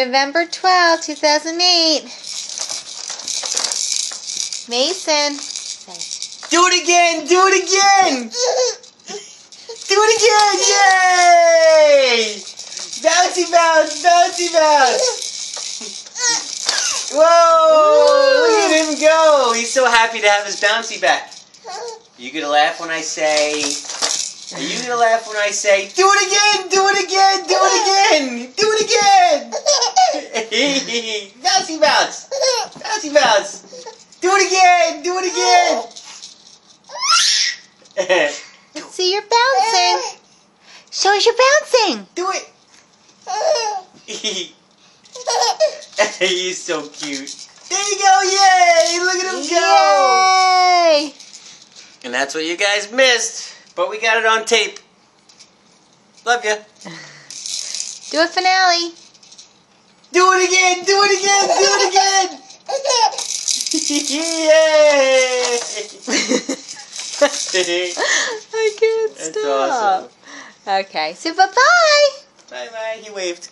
November 12, 2008. Mason. Do it again! Do it again! Do it again! Yay! Bouncy bounce! Bouncy bounce! Whoa! Look at him go! He's so happy to have his bouncy back. Are you gonna laugh when I say... Are you gonna laugh when I say, do it again! Do it again! Do it again! Do it again! Bouncy bounce! Bouncy bounce! Do it again! Do it again! Let's see you're bouncing. Show us you're bouncing. Do it! He's so cute. There you go! Yay! Look at him go! Yay! And that's what you guys missed. But we got it on tape. Love ya. Do a finale. Do it again! Do it again! Do it again! Yay! I can't That's stop. awesome. Okay, so bye-bye. Bye-bye. He waved.